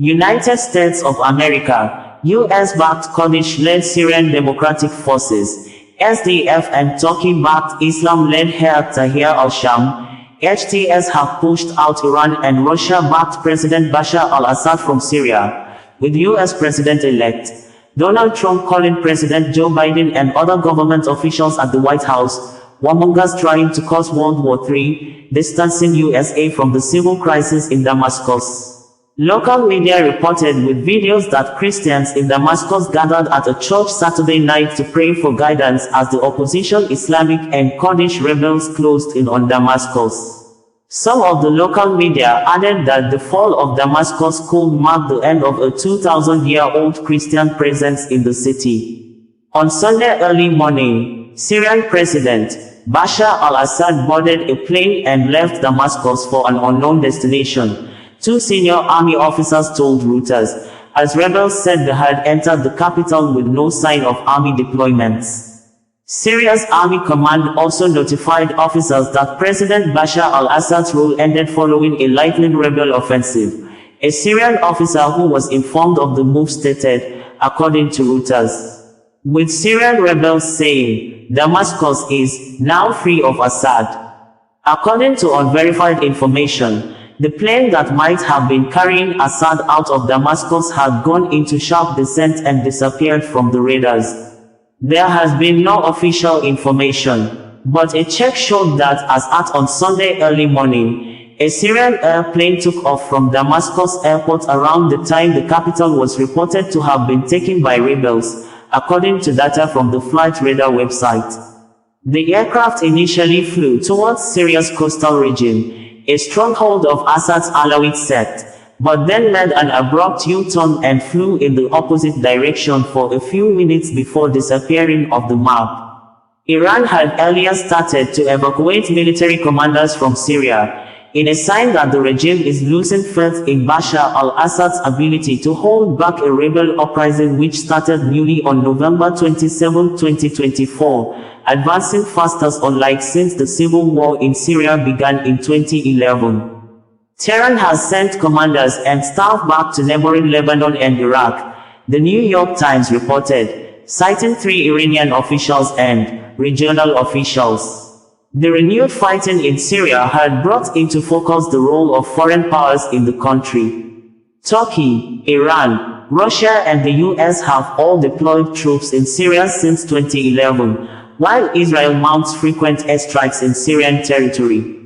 United States of America, US-backed Kurdish-led Syrian Democratic Forces, SDF and Turkey-backed Islam-led Hayat Tahrir al-Sham, HTS have pushed out Iran and Russia-backed President Bashar Al-Assad from Syria, with US President-elect Donald Trump calling President Joe Biden and other government officials at the White House warmongers trying to cause World War III, distancing USA from the civil crisis in Damascus. Local media reported with videos that Christians in Damascus gathered at a church Saturday night to pray for guidance as the opposition Islamic and Kurdish rebels closed in on Damascus. Some of the local media added that the fall of Damascus could mark the end of a 2,000-year-old Christian presence in the city. On Sunday early morning, Syrian President Bashar al-Assad boarded a plane and left Damascus for an unknown destination, two senior army officers told Reuters, as rebels said they had entered the capital with no sign of army deployments. Syria's army command also notified officers that President Bashar al-Assad's rule ended following a lightning rebel offensive. A Syrian officer who was informed of the move stated, according to Reuters, with Syrian rebels saying, Damascus is now free of Assad. According to unverified information, the plane that might have been carrying Assad out of Damascus had gone into sharp descent and disappeared from the radars. There has been no official information, but a check showed that as at on Sunday early morning, a Syrian airplane took off from Damascus airport around the time the capital was reported to have been taken by rebels, according to data from the flight radar website. The aircraft initially flew towards Syria's coastal region, a stronghold of Assad's Alawite sect, but then made an abrupt U-turn and flew in the opposite direction for a few minutes before disappearing off the map. Iran had earlier started to evacuate military commanders from Syria, in a sign that the regime is losing faith in Bashar al-Assad's ability to hold back a rebel uprising which started newly on November 27, 2024, advancing fastest unlike since the civil war in Syria began in 2011. Tehran has sent commanders and staff back to neighboring Lebanon and Iraq, the New York Times reported, citing 3 Iranian officials and regional officials. The renewed fighting in Syria had brought into focus the role of foreign powers in the country. Turkey, Iran, Russia and the US have all deployed troops in Syria since 2011, while Israel mounts frequent airstrikes in Syrian territory.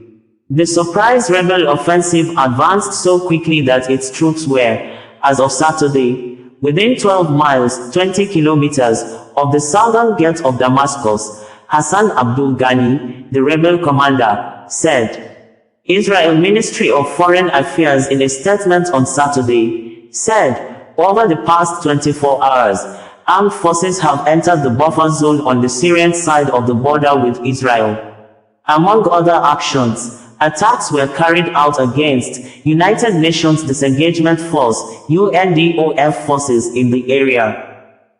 The surprise rebel offensive advanced so quickly that its troops were, as of Saturday, within 12 miles 20 kilometers of the southern gate of Damascus, Hassan Abdul Ghani, the rebel commander, said. Israel Ministry of Foreign Affairs in a statement on Saturday, said, over the past 24 hours, armed forces have entered the buffer zone on the Syrian side of the border with Israel. Among other actions, attacks were carried out against United Nations Disengagement Force (UNDOF) forces in the area.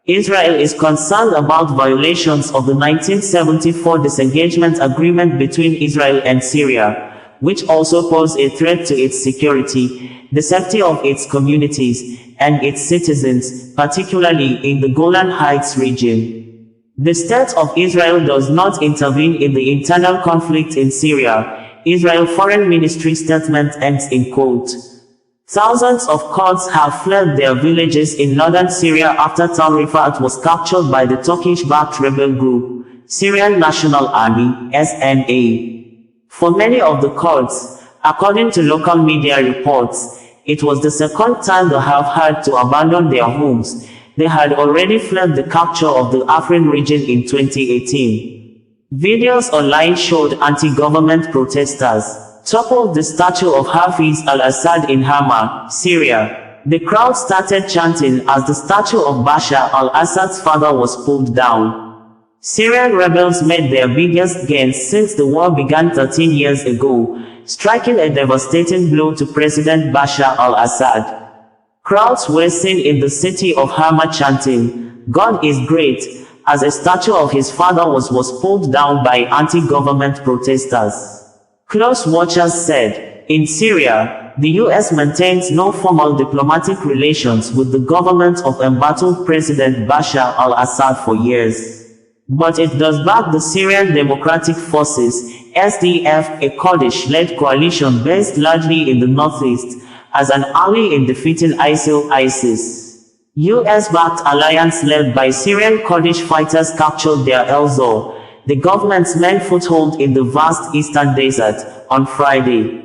Israel is concerned about violations of the 1974 disengagement agreement between Israel and Syria, which also pose a threat to its security, the safety of its communities, and its citizens, particularly in the Golan Heights region. The State of Israel does not intervene in the internal conflict in Syria, Israel Foreign Ministry statement ends in quote. Thousands of Kurds have fled their villages in northern Syria after Tal Rifat was captured by the Turkish-backed rebel group, Syrian National Army, SNA. For many of the Kurds, according to local media reports, it was the second time they have had to abandon their homes. They had already fled the capture of the Afrin region in 2018. Videos online showed anti-government protesters toppled the statue of Hafiz al-Assad in Hama, Syria. The crowd started chanting as the statue of Bashar al-Assad's father was pulled down. Syrian rebels made their biggest gains since the war began 13 years ago, striking a devastating blow to President Bashar al-Assad. Crowds were seen in the city of Hama chanting, "God is great," as a statue of his father was pulled down by anti-government protesters. Close watchers said, in Syria, the U.S. maintains no formal diplomatic relations with the government of embattled President Bashar al-Assad for years. But it does back the Syrian Democratic Forces, SDF, a Kurdish-led coalition based largely in the northeast, as an ally in defeating ISIS. US-backed alliance led by Syrian Kurdish fighters captured Deir el-Zor, the government's main foothold in the vast eastern desert, on Friday.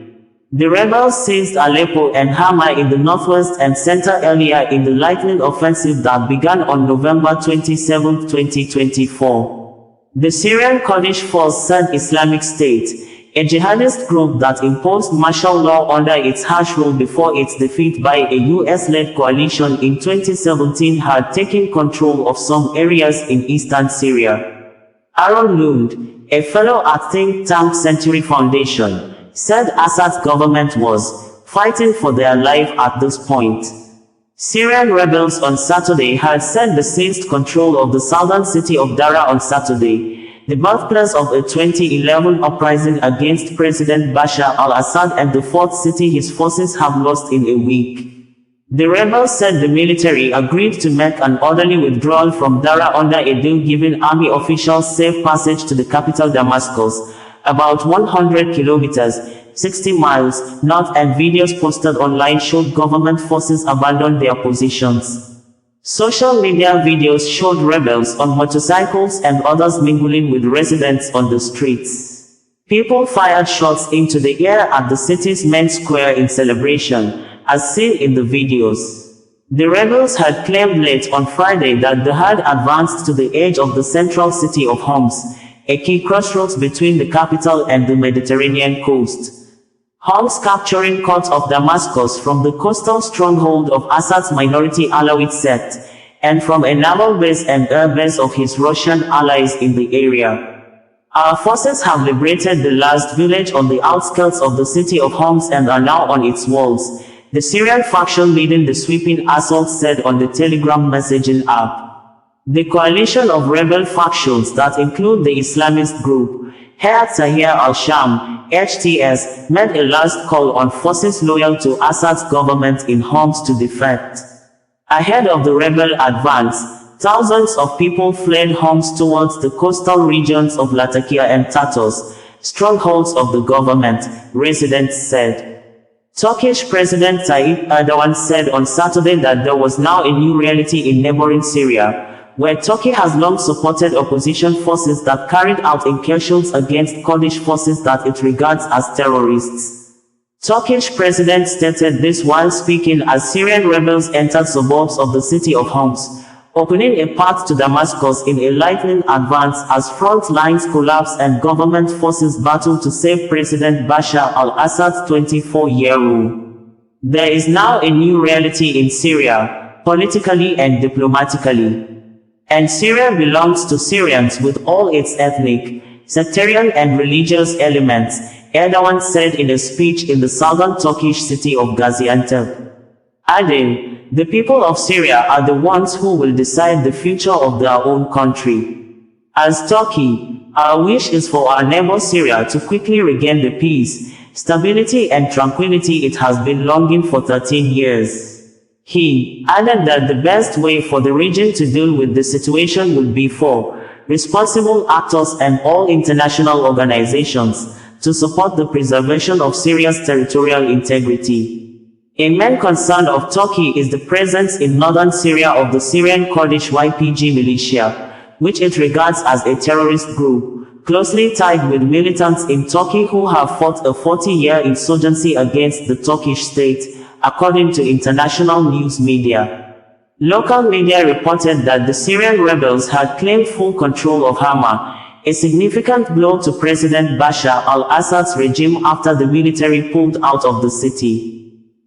The rebels seized Aleppo and Hama in the northwest and center earlier in the lightning offensive that began on November 27, 2024. The Syrian Kurdish force said Islamic State, a jihadist group that imposed martial law under its harsh rule before its defeat by a US-led coalition in 2017, had taken control of some areas in eastern Syria. Aaron Lund, a fellow at think tank Century Foundation, said Assad's government was fighting for their life at this point. Syrian rebels on Saturday had said they seized control of the southern city of Daraa on Saturday, the birthplace of a 2011 uprising against President Bashar al-Assad and the fourth city his forces have lost in a week. The rebels said the military agreed to make an orderly withdrawal from Daraa under a deal giving army officials safe passage to the capital Damascus, about 100 kilometers, 60 miles, north, and videos posted online showed government forces abandon their positions. Social media videos showed rebels on motorcycles and others mingling with residents on the streets. People fired shots into the air at the city's main square in celebration, as seen in the videos. The rebels had claimed late on Friday that they had advanced to the edge of the central city of Homs, a key crossroads between the capital and the Mediterranean coast. Homs, capturing cut of Damascus from the coastal stronghold of Assad's minority Alawite sect, and from a naval base and air base of his Russian allies in the area. Our forces have liberated the last village on the outskirts of the city of Homs and are now on its walls, the Syrian faction leading the sweeping assault said on the Telegram messaging app. The coalition of rebel factions that include the Islamist group, Hayat Tahrir al-Sham, HTS, made a last call on forces loyal to Assad's government in Homs to defect. Ahead of the rebel advance, thousands of people fled Homs towards the coastal regions of Latakia and Tartus, strongholds of the government, residents said. Turkish President Tayyip Erdogan said on Saturday that there was now a new reality in neighboring Syria, where Turkey has long supported opposition forces that carried out incursions against Kurdish forces that it regards as terrorists. Turkish president stated this while speaking as Syrian rebels entered suburbs of the city of Homs, opening a path to Damascus in a lightning advance as front lines collapse and government forces battle to save President Bashar al-Assad's 24-year rule. There is now a new reality in Syria, politically and diplomatically. And Syria belongs to Syrians with all its ethnic, sectarian and religious elements, Erdogan said in a speech in the southern Turkish city of Gaziantep. Adding, the people of Syria are the ones who will decide the future of their own country. As Turkey, our wish is for our neighbor Syria to quickly regain the peace, stability and tranquility it has been longing for 13 years. He added that the best way for the region to deal with the situation would be for responsible actors and all international organizations to support the preservation of Syria's territorial integrity. A main concern of Turkey is the presence in northern Syria of the Syrian Kurdish YPG militia, which it regards as a terrorist group, closely tied with militants in Turkey who have fought a 40-year insurgency against the Turkish state, according to international news media. Local media reported that the Syrian rebels had claimed full control of Hama, a significant blow to President Bashar al-Assad's regime after the military pulled out of the city.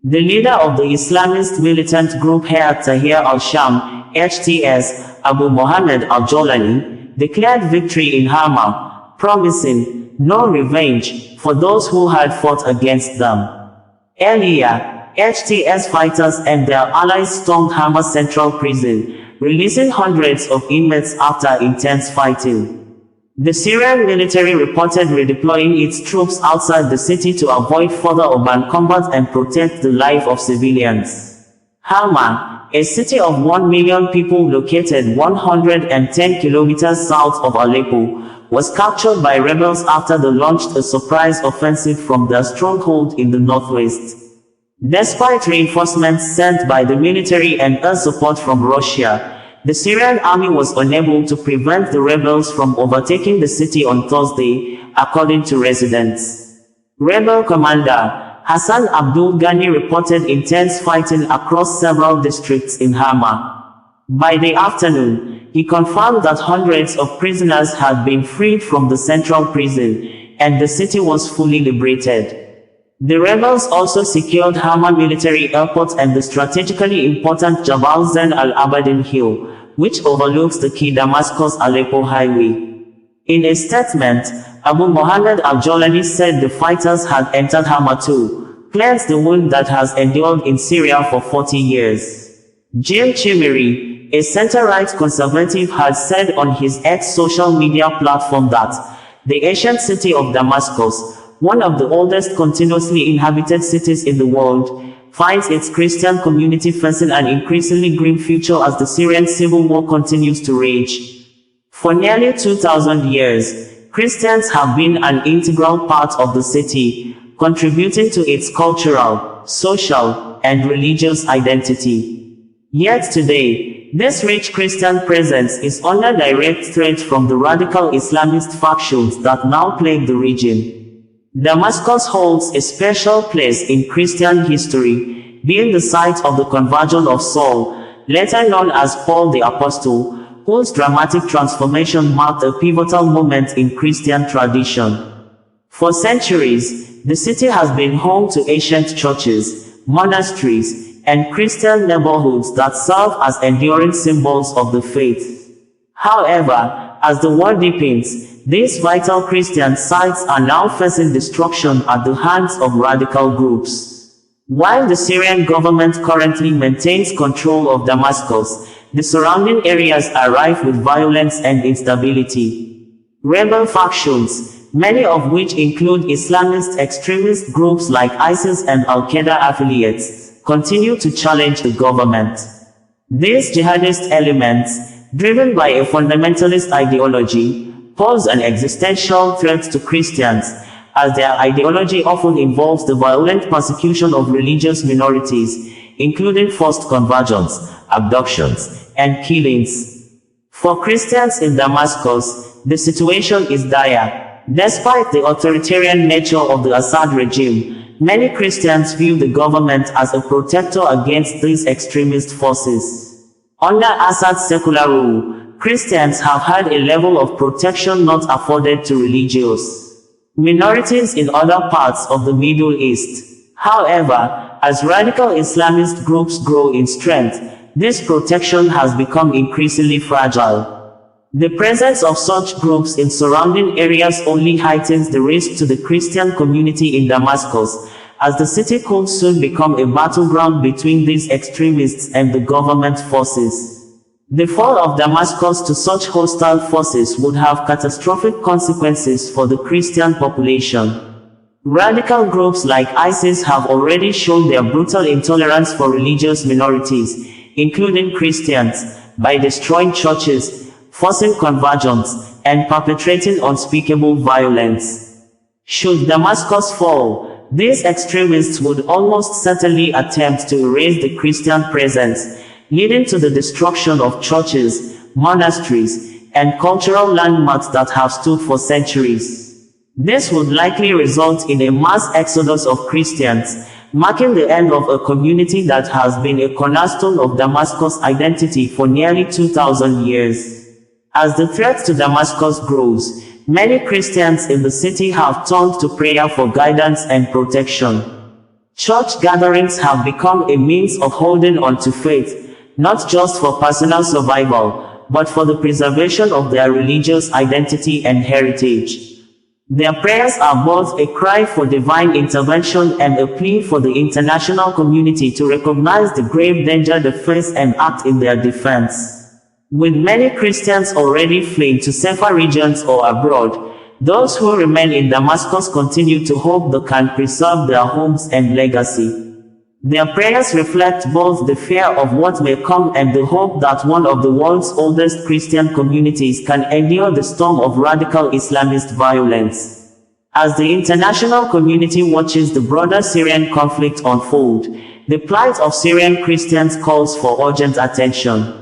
The leader of the Islamist militant group Hayat Tahrir al-Sham, HTS, Abu Mohammed al-Jolani, declared victory in Hama, promising no revenge for those who had fought against them. Earlier, HTS fighters and their allies stormed Hama Central Prison, releasing hundreds of inmates after intense fighting. The Syrian military reported redeploying its troops outside the city to avoid further urban combat and protect the life of civilians. Hama, a city of 1 million people located 110 kilometers south of Aleppo, was captured by rebels after they launched a surprise offensive from their stronghold in the northwest. Despite reinforcements sent by the military and air support from Russia, the Syrian army was unable to prevent the rebels from overtaking the city on Thursday, according to residents. Rebel commander Hassan Abdul Ghani reported intense fighting across several districts in Hama. By the afternoon, he confirmed that hundreds of prisoners had been freed from the central prison, and the city was fully liberated. The rebels also secured Hama military airport and the strategically important Jabal Zain al-Abidin Hill, which overlooks the key Damascus-Aleppo highway. In a statement, Abu Mohammed al-Jolani said the fighters had entered Hama to cleanse the wound that has endured in Syria for 40 years. Jim Chimeri, a center-right conservative, had said on his X social media platform that the ancient city of Damascus, one of the oldest continuously inhabited cities in the world, finds its Christian community facing an increasingly grim future as the Syrian civil war continues to rage. For nearly 2,000 years, Christians have been an integral part of the city, contributing to its cultural, social, and religious identity. Yet today, this rich Christian presence is under direct threat from the radical Islamist factions that now plague the region. Damascus holds a special place in Christian history, being the site of the conversion of Saul, later known as Paul the Apostle, whose dramatic transformation marked a pivotal moment in Christian tradition. For centuries, the city has been home to ancient churches, monasteries, and Christian neighborhoods that serve as enduring symbols of the faith. However, as the war deepens, these vital Christian sites are now facing destruction at the hands of radical groups. While the Syrian government currently maintains control of Damascus, the surrounding areas are rife with violence and instability. Rebel factions, many of which include Islamist extremist groups like ISIS and Al-Qaeda affiliates, continue to challenge the government. These jihadist elements, driven by a fundamentalist ideology, pose an existential threat to Christians, as their ideology often involves the violent persecution of religious minorities, including forced conversions, abductions, and killings. For Christians in Damascus, the situation is dire. Despite the authoritarian nature of the Assad regime, many Christians view the government as a protector against these extremist forces. Under Assad's secular rule, Christians have had a level of protection not afforded to religious minorities in other parts of the Middle East. However, as radical Islamist groups grow in strength, this protection has become increasingly fragile. The presence of such groups in surrounding areas only heightens the risk to the Christian community in Damascus, as the city could soon become a battleground between these extremists and the government forces. The fall of Damascus to such hostile forces would have catastrophic consequences for the Christian population. Radical groups like ISIS have already shown their brutal intolerance for religious minorities, including Christians, by destroying churches, forcing conversions, and perpetrating unspeakable violence. Should Damascus fall, these extremists would almost certainly attempt to erase the Christian presence, leading to the destruction of churches, monasteries, and cultural landmarks that have stood for centuries. This would likely result in a mass exodus of Christians, marking the end of a community that has been a cornerstone of Damascus' identity for nearly 2,000 years. As the threat to Damascus grows, many Christians in the city have turned to prayer for guidance and protection. Church gatherings have become a means of holding on to faith, not just for personal survival, but for the preservation of their religious identity and heritage. Their prayers are both a cry for divine intervention and a plea for the international community to recognize the grave danger they face and act in their defense. With many Christians already fleeing to safer regions or abroad, those who remain in Damascus continue to hope they can preserve their homes and legacy. Their prayers reflect both the fear of what may come and the hope that one of the world's oldest Christian communities can endure the storm of radical Islamist violence. As the international community watches the broader Syrian conflict unfold, the plight of Syrian Christians calls for urgent attention.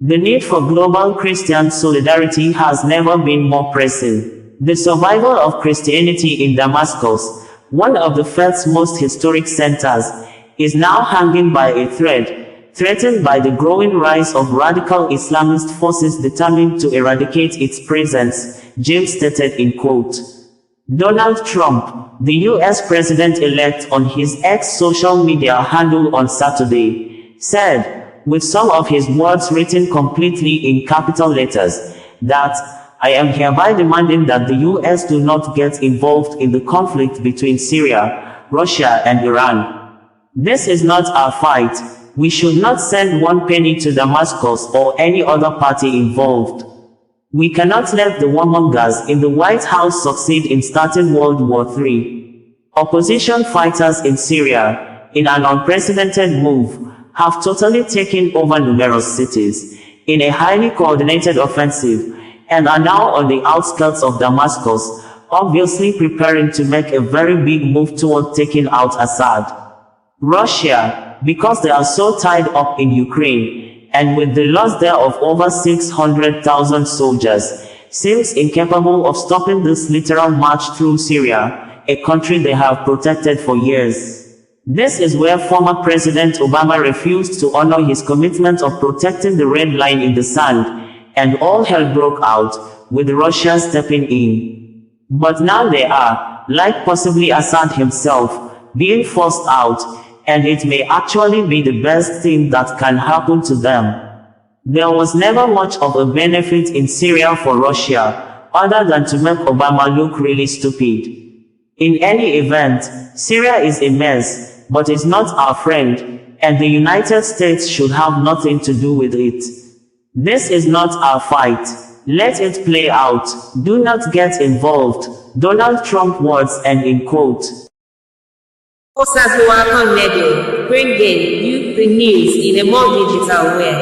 The need for global Christian solidarity has never been more pressing. The survival of Christianity in Damascus, one of the faith's most historic centers, is now hanging by a thread, threatened by the growing rise of radical Islamist forces determined to eradicate its presence, James stated in quote. Donald Trump, the U.S. president-elect, on his X social media handle on Saturday, said, with some of his words written completely in capital letters, that, I am hereby demanding that the U.S. do not get involved in the conflict between Syria, Russia and Iran. This is not our fight. We should not send one penny to Damascus or any other party involved. We cannot let the warmongers in the White House succeed in starting World War III. Opposition fighters in Syria, in an unprecedented move, have totally taken over numerous cities, in a highly coordinated offensive, and are now on the outskirts of Damascus, obviously preparing to make a very big move toward taking out Assad. Russia, because they are so tied up in Ukraine, and with the loss there of over 600,000 soldiers, seems incapable of stopping this literal march through Syria, a country they have protected for years. This is where former President Obama refused to honor his commitment of protecting the red line in the sand, and all hell broke out, with Russia stepping in. But now they are, like possibly Assad himself, being forced out, and it may actually be the best thing that can happen to them. There was never much of a benefit in Syria for Russia, other than to make Obama look really stupid. In any event, Syria is a mess, but is not our friend, and the United States should have nothing to do with it. This is not our fight. Let it play out. Do not get involved. Donald Trump words end in quote. Bringing you the news in a more digital way.